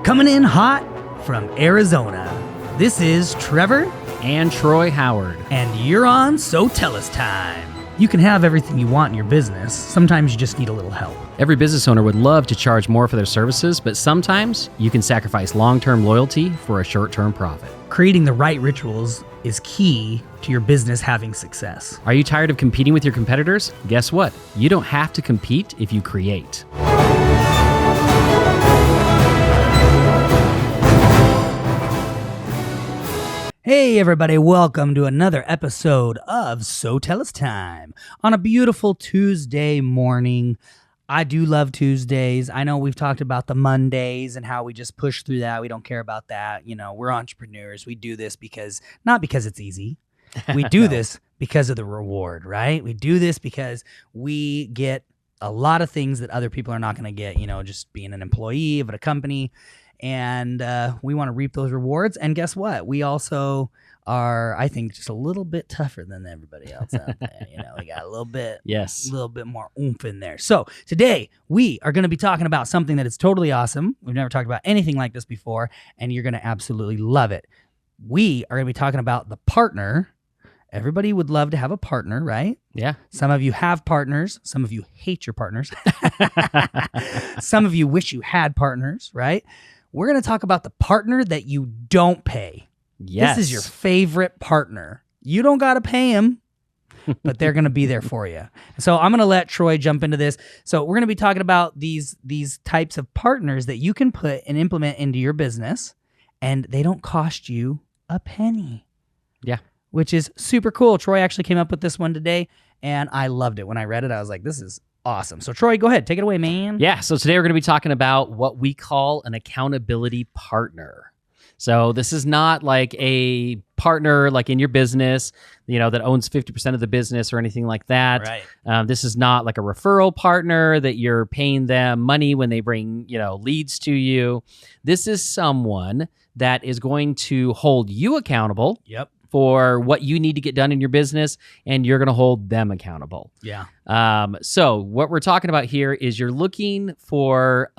Coming in hot from Arizona, this is Trevor and Troy Howard. And you're on So Tell Us Time. You can have everything you want in your business. Sometimes you just need a little help. Every business owner would love to charge more for their services, but sometimes you can sacrifice long-term loyalty for a short-term profit. Creating the right rituals is key to your business having success. Are you tired of competing with your competitors? Guess what? You don't have to compete if you create. Hey everybody, welcome to another episode of So Tell Us Time on a beautiful Tuesday morning. I do love Tuesdays. I know we've talked about the Mondays and how we just push through that. We don't care about that. You know, we're entrepreneurs. We do this not because it's easy. We do this because of the reward, right? We do this because we get a lot of things that other people are not going to get, just being an employee of a company. And we want to reap those rewards. And guess what? We also are, I think, just a little bit tougher than everybody else out there. We got a little bit more oomph in there. So today we are going to be talking about something that is totally awesome. We've never talked about anything like this before, and you're going to absolutely love it. We are going to be talking about the partner. Everybody would love to have a partner, right? Yeah. Some of you have partners. Some of you hate your partners. Some of you wish you had partners, right? We're going to talk about the partner that you don't pay. Yes. This is your favorite partner. You don't got to pay them, but they're going to be there for you. So I'm going to let Troy jump into this. So we're going to be talking about these types of partners that you can put and implement into your business, and they don't cost you a penny. Yeah. Which is super cool. Troy actually came up with this one today, and I loved it. When I read it, I was like, this is awesome. So Troy, go ahead. Take it away, man. Yeah. So today we're going to be talking about what we call an accountability partner. So this is not like a partner like in your business, that owns 50% of the business or anything like that. Right. This is not like a referral partner that you're paying them money when they bring, leads to you. This is someone that is going to hold you accountable. Yep. For what you need to get done in your business, and you're going to hold them accountable. Yeah. So what we're talking about here is you're looking for,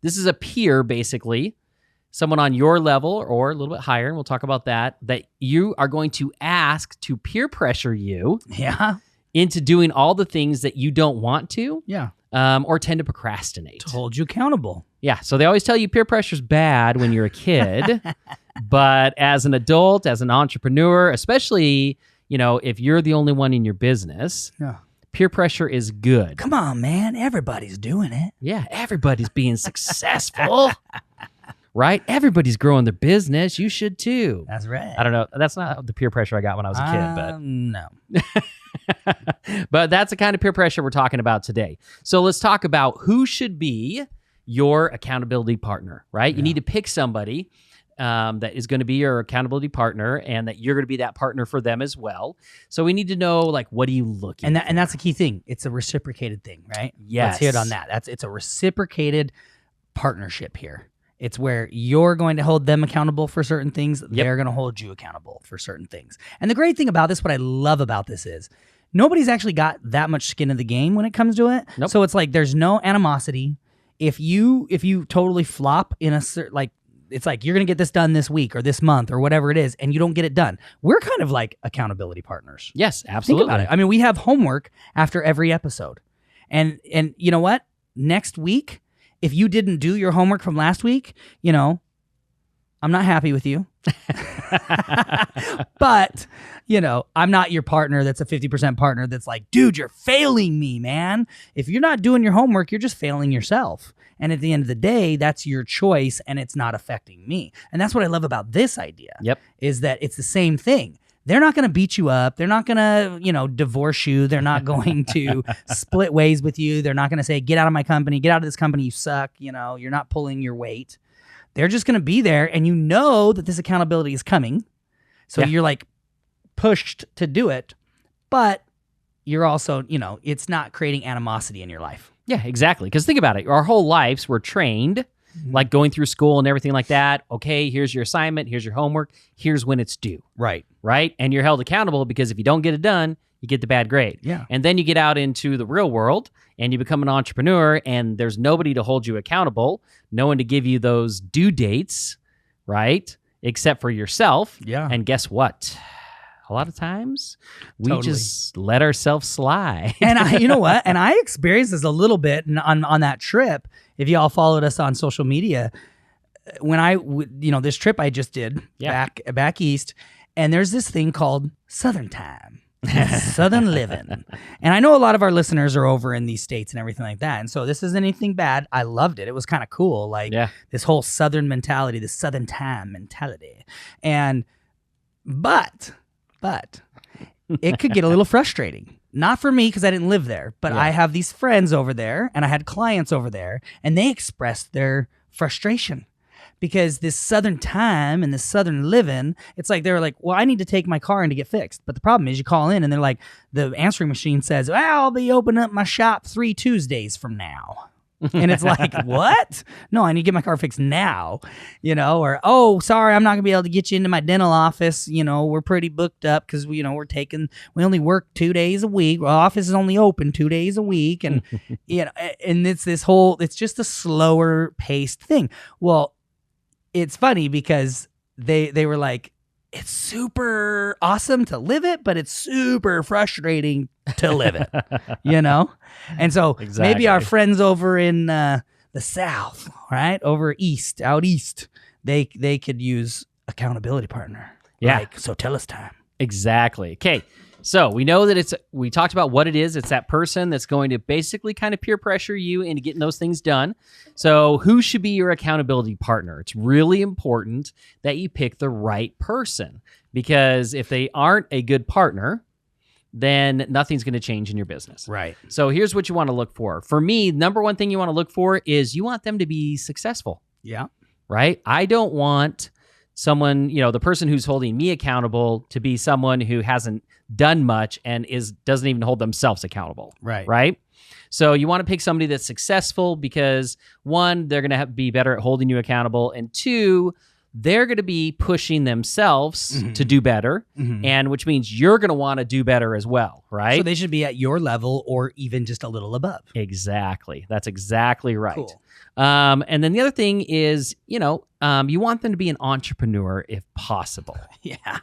this is a peer, basically, someone on your level or a little bit higher, and we'll talk about that you are going to ask to peer pressure you into doing all the things that you don't want to or tend to procrastinate. To hold you accountable. Yeah. So they always tell you peer pressure's bad when you're a kid. But as an adult, as an entrepreneur, especially, if you're the only one in your business, peer pressure is good. Come on, man. Everybody's doing it. Yeah, everybody's being successful, right? Everybody's growing their business. You should too. That's right. I don't know. That's not the peer pressure I got when I was a kid, but no. But that's the kind of peer pressure we're talking about today. So let's talk about who should be your accountability partner, right? Yeah. You need to pick somebody that is going to be your accountability partner, and that you're going to be that partner for them as well. So we need to know, what are you looking for? And that's the key thing. It's a reciprocated thing, right? Yes. Let's hit on that. It's a reciprocated partnership here. It's where you're going to hold them accountable for certain things. Yep. They're going to hold you accountable for certain things. And the great thing about this, what I love about this is nobody's actually got that much skin in the game when it comes to it. Nope. So it's like there's no animosity. If you totally flop in a certain, it's like you're going to get this done this week or this month or whatever it is, and you don't get it done. We're kind of like accountability partners. Yes, absolutely. Think about it. I mean, we have homework after every episode. And you know what? Next week, if you didn't do your homework from last week, I'm not happy with you. But, I'm not your partner that's a 50% partner that's like, dude, you're failing me, man. If you're not doing your homework, you're just failing yourself. And at the end of the day, that's your choice, and it's not affecting me. And that's what I love about this idea. Yep. Is that it's the same thing. They're not going to beat you up. They're not going to, divorce you. They're not going to split ways with you. They're not going to say, get out of my company, get out of this company, you suck. You're not pulling your weight. They're just going to be there, and you know that this accountability is coming. So you're like pushed to do it, but you're also, it's not creating animosity in your life. Yeah, exactly. Because think about it. Our whole lives we're trained like going through school and everything like that. Okay, here's your assignment, here's your homework, here's when it's due. Right. Right? And you're held accountable because if you don't get it done, you get the bad grade. Yeah. And then you get out into the real world and you become an entrepreneur and there's nobody to hold you accountable, no one to give you those due dates, right? Except for yourself. Yeah. And guess what? A lot of times we Totally. just let ourselves slide. And you know what? And I experienced this a little bit on that trip. If y'all followed us on social media, when this trip I just did back east, and there's this thing called Southern Time. Southern living. And I know a lot of our listeners are over in these states and everything like that. And so this isn't anything bad. I loved it. It was kind of cool. Like this whole Southern mentality, this Southern time mentality. But it could get a little frustrating. Not for me because I didn't live there, but I have these friends over there and I had clients over there and they expressed their frustration. Because this Southern time and this Southern living, it's like they were like, well, I need to take my car in to get fixed. But the problem is you call in and they're like, the answering machine says, well, I'll be opening up my shop 3 Tuesdays from now. And it's like, what? No, I need to get my car fixed now, or, oh, sorry, I'm not gonna be able to get you into my dental office. We're pretty booked up because we only work 2 days a week. Our office is only open 2 days a week. And, and it's it's just a slower paced thing. Well, it's funny because they were like, it's super awesome to live it, but it's super frustrating to live it, And so maybe our friends over in the South, right, out east, they could use accountability partner. Yeah. So tell us time. Exactly. Okay. So we know that we talked about what it is. It's that person that's going to basically kind of peer pressure you into getting those things done. So who should be your accountability partner? It's really important that you pick the right person because if they aren't a good partner, then nothing's going to change in your business. Right. So here's what you want to look for. For me, number one thing you want to look for is you want them to be successful. Yeah. Right? I don't want someone, the person who's holding me accountable to be someone who hasn't done much and doesn't even hold themselves accountable. Right. So you want to pick somebody that's successful because one, they're going to be better at holding you accountable. And two, they're going to be pushing themselves to do better. And which means you're going to want to do better as well. Right. So they should be at your level or even just a little above. Exactly. That's exactly right. Cool. And then the other thing is, you want them to be an entrepreneur if possible. Yeah.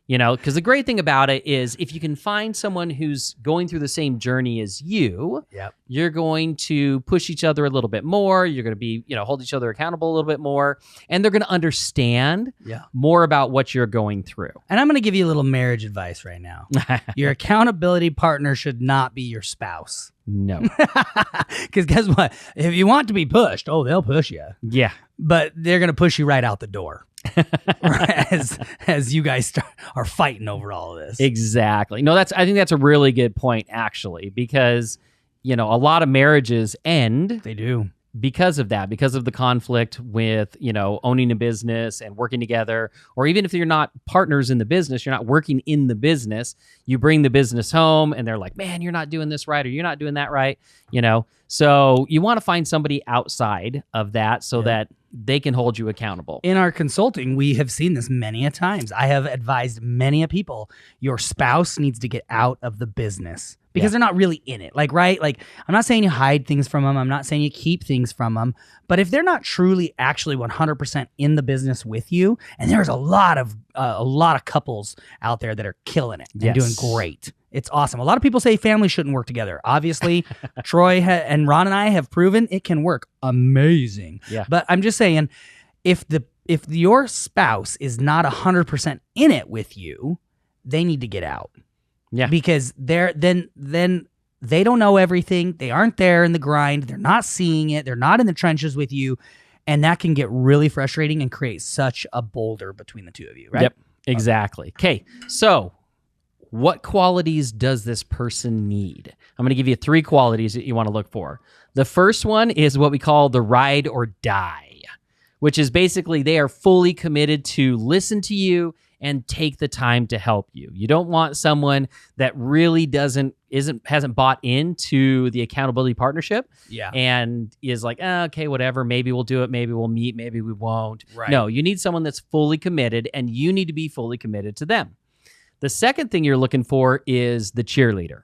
Because the great thing about it is if you can find someone who's going through the same journey as you, you're going to push each other a little bit more. You're going to be, hold each other accountable a little bit more. And they're going to understand more about what you're going through. And I'm going to give you a little marriage advice right now. Your accountability partner should not be your spouse. No. Because guess what? If you want to be pushed, they'll push you. Yeah. But they're going to push you right out the door. as you guys are fighting over all of this. Exactly. No, I think that's a really good point, actually, because, a lot of marriages end. They do. Because of that, because of the conflict with, owning a business and working together, or even if you're not partners in the business, you're not working in the business, you bring the business home and they're like, man, you're not doing this right, or you're not doing that right, So you want to find somebody outside of that so that they can hold you accountable. In our consulting, we have seen this many a times. I have advised many a people, your spouse needs to get out of the business. Because they're not really in it. Right? I'm not saying you hide things from them. I'm not saying you keep things from them. But if they're not truly actually 100% in the business with you, and there's a lot of couples out there that are killing it and doing great. It's awesome. A lot of people say families shouldn't work together. Obviously, Troy and Ron and I have proven it can work amazing. Yeah. But I'm just saying, if your spouse is not 100% in it with you, they need to get out. Yeah. Because then they don't know everything. They aren't there in the grind. They're not seeing it. They're not in the trenches with you. And that can get really frustrating and create such a boulder between the two of you, right? Yep, exactly. Okay, so what qualities does this person need? I'm going to give you 3 qualities that you want to look for. The first one is what we call the ride or die, which is basically they are fully committed to listen to you and take the time to help you. You don't want someone that really hasn't bought into the accountability partnership Yeah. and is like, okay, whatever, maybe we'll do it, maybe we'll meet, maybe we won't. Right. No, you need someone that's fully committed, and you need to be fully committed to them. The second thing you're looking for is the cheerleader.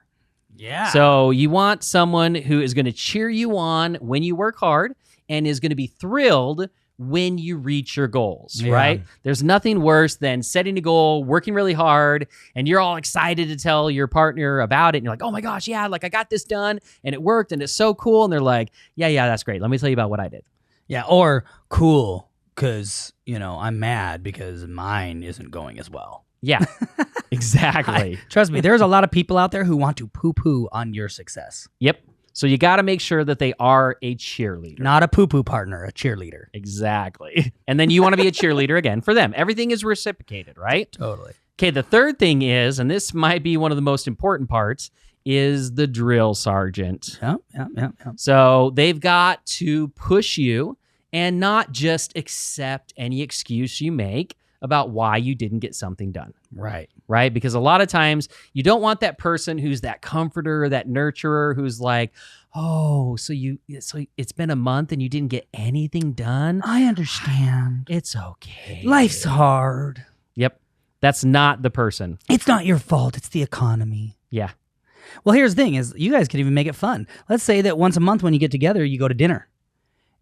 Yeah. So you want someone who is going to cheer you on when you work hard and is going to be thrilled when you reach your goals, Yeah. right? There's nothing worse than setting a goal, working really hard, and you're all excited to tell your partner about it. And you're like, oh my gosh, yeah, like I got this done and it worked and it's so cool. And they're like, yeah, that's great. Let me tell you about what I did. Yeah. Or cool, because, I'm mad because mine isn't going as well. Yeah, exactly. Trust me, there's a lot of people out there who want to poo-poo on your success. Yep. So you got to make sure that they are a cheerleader. Not a poo-poo partner, a cheerleader. Exactly. And then you want to be a cheerleader again for them. Everything is reciprocated, right? Totally. Okay, the third thing is, and this might be one of the most important parts, is the drill sergeant. Yep. So they've got to push you and not just accept any excuse you make about why you didn't get something done. Right? Because a lot of times you don't want that person who's that comforter, that nurturer, who's like, oh, so it's been a month and you didn't get anything done? I understand. It's okay. Life's hard. Yep. That's not the person. It's not your fault. It's the economy. Yeah. Well, here's the thing is you guys could even make it fun. Let's say that once a month when you get together, you go to dinner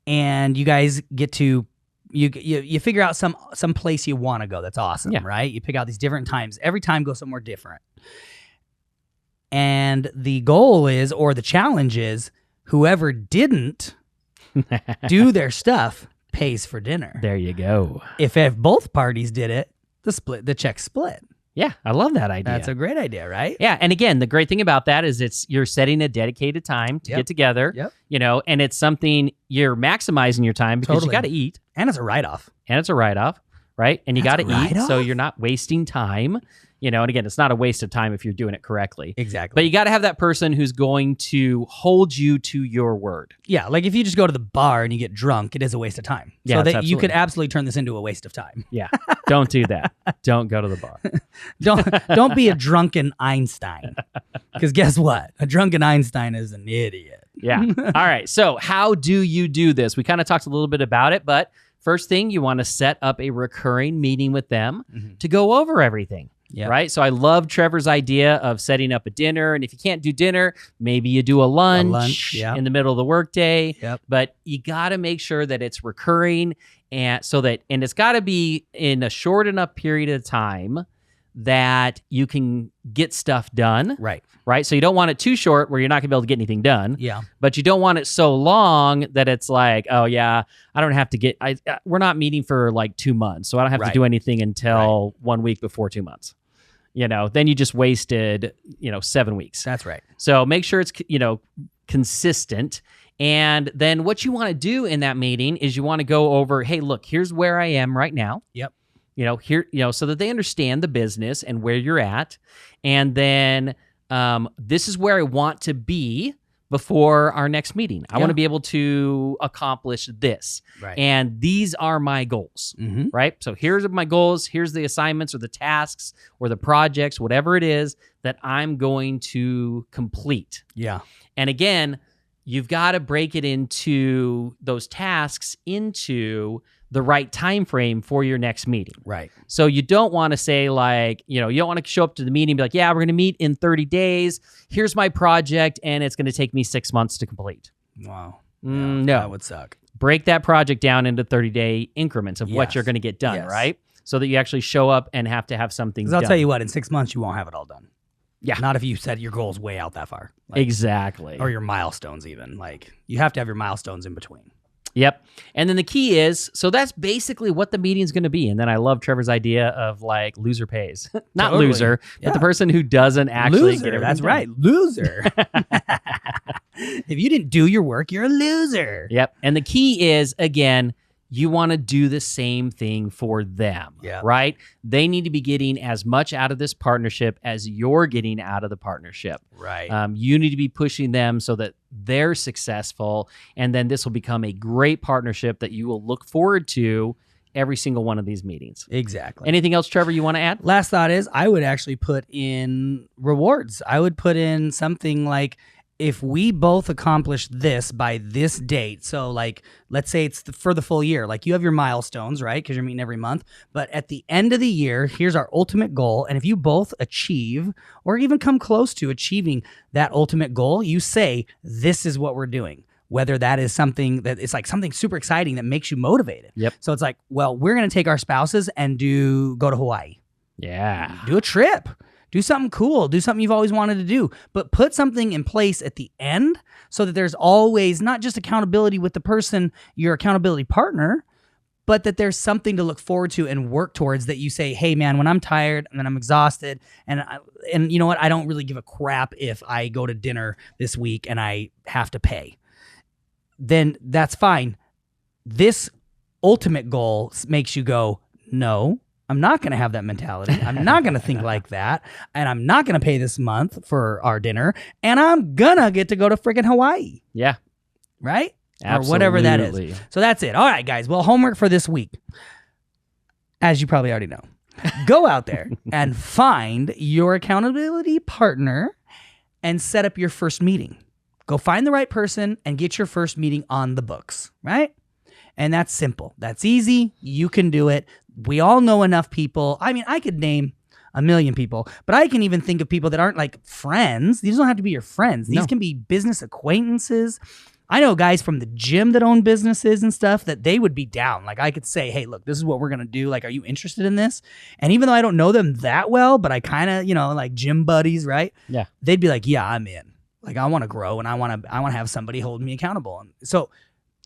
and you guys get to you figure out some place you want to go. That's awesome, Yeah. right? You pick out these different times. Every time go somewhere different. And the goal is, or the challenge is, whoever didn't do their stuff pays for dinner. There you go. If both parties did it, the check split. Yeah, I love that idea. That's a great idea, right? Yeah, and again, the great thing about that is you're setting a dedicated time to Yep. get together. Yep. And it's something you're maximizing your time because you Totally. got to eat, And it's a write-off. and it's a write-off, right? And you got That's to a eat, so write-off? you're not wasting time. And again, it's not a waste of time if you're doing it correctly. Exactly. But you got to have that person who's going to hold you to your word. Yeah, like if you just go to the bar and you get drunk, it is a waste of time. Yeah, so that you absolutely. could absolutely turn this into a waste of time. Yeah, don't do that. Don't go to the bar. Don't be a drunken Einstein. Because guess what? A drunken Einstein is an idiot. Yeah. All right. So how do you do this? We kind of talked a little bit about it, but first thing, you want to set up a recurring meeting with them to go over everything. Yeah. Right. So I love Trevor's idea of setting up a dinner. And if you can't do dinner, maybe you do a lunch, yeah. in the middle of the workday. Yep. But you got to make sure that it's recurring and it's got to be in a short enough period of time that you can get stuff done. Right. Right. So you don't want it too short where you're not going to be able to get anything done. Yeah. But you don't want it so long that it's like, oh yeah, I don't have to we're not meeting for like 2 months. So I don't have to Right. do anything until 1 week before 2 months. Then you just wasted, 7 weeks. That's right. So make sure it's, consistent. And then what you want to do in that meeting is you want to go over, hey, look, here's where I am right now. Yep. So that they understand the business and where you're at. And then this is where I want to be before our next meeting. I want to be able to accomplish this. Right. And these are my goals, right? So here's my goals. Here's the assignments or the tasks or the projects, whatever it is that I'm going to complete. Yeah. And again, you've got to break it into those tasks into the right time frame for your next meeting. Right. So you don't want to say like, you don't want to show up to the meeting and be like, yeah, we're going to meet in 30 days. Here's my project and it's going to take me 6 months to complete. Wow. No. That would suck. Break that project down into 30-day increments of what Yes. you're going to get done, Yes. right? So that you actually show up and have to have something Because done. I'll tell you what, in 6 months, you won't have it all done. Yeah. Not if you set your goals way out that far. Exactly. Or your milestones even. Like, you have to have your milestones in between. Yep. And then the key is, so that's basically what the meeting's going to be. And then I love Trevor's idea of like loser pays. Not Totally. loser, Yeah. but the person who doesn't actually Loser. get everything That's done. right. Loser. If you didn't do your work, you're a loser. Yep. And the key is, again, you want to do the same thing for them, Yeah. right? They need to be getting as much out of this partnership as you're getting out of the partnership. Right. You need to be pushing them so that they're successful. And then this will become a great partnership that you will look forward to every single one of these meetings. Exactly. Anything else, Trevor, you want to add? Last thought is I would actually put in rewards. I would put in something like, if we both accomplish this by this date, so like, let's say it's for the full year, like you have your milestones, right? Because you're meeting every month. But at the end of the year, here's our ultimate goal. And if you both achieve or even come close to achieving that ultimate goal, you say, this is what we're doing. Whether that is something that it's like something super exciting that makes you motivated. Yep. So it's like, well, we're going to take our spouses and go to Hawaii. Yeah. Do a trip. Do something cool. Do something you've always wanted to do. But put something in place at the end so that there's always not just accountability with the person, your accountability partner, but that there's something to look forward to and work towards, that you say, hey, man, when I'm tired and I'm exhausted and you know what, I don't really give a crap if I go to dinner this week and I have to pay. Then that's fine. This ultimate goal makes you go, no, I'm not going to have that mentality. I'm not going to think like that. And I'm not going to pay this month for our dinner. And I'm going to get to go to freaking Hawaii. Yeah. Right? Absolutely. Or whatever that is. So that's it. All right, guys. Well, homework for this week, as you probably already know, go out there and find your accountability partner and set up your first meeting. Go find the right person and get your first meeting on the books, right? And that's simple. That's easy. You can do it. We all know enough people. I mean, I could name a million people, but I can even think of people that aren't like friends. These don't have to be your friends. These can be business acquaintances. I know guys from the gym that own businesses and stuff that they would be down. Like I could say, hey, look, this is what we're going to do. Like, are you interested in this? And even though I don't know them that well, but I kind of, like gym buddies, right? Yeah. They'd be like, yeah, I'm in. Like, I want to grow and I want to have somebody holding me accountable. And so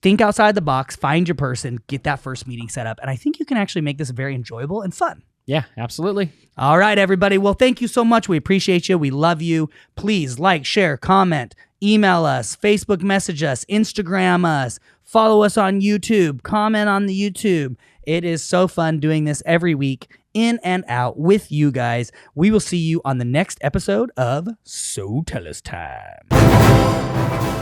think outside the box, find your person, get that first meeting set up. And I think you can actually make this very enjoyable and fun. Yeah, absolutely. All right, everybody. Well, thank you so much. We appreciate you. We love you. Please like, share, comment, email us, Facebook message us, Instagram us, follow us on YouTube, comment on the YouTube. It is so fun doing this every week, in and out with you guys. We will see you on the next episode of So Tell Us Time.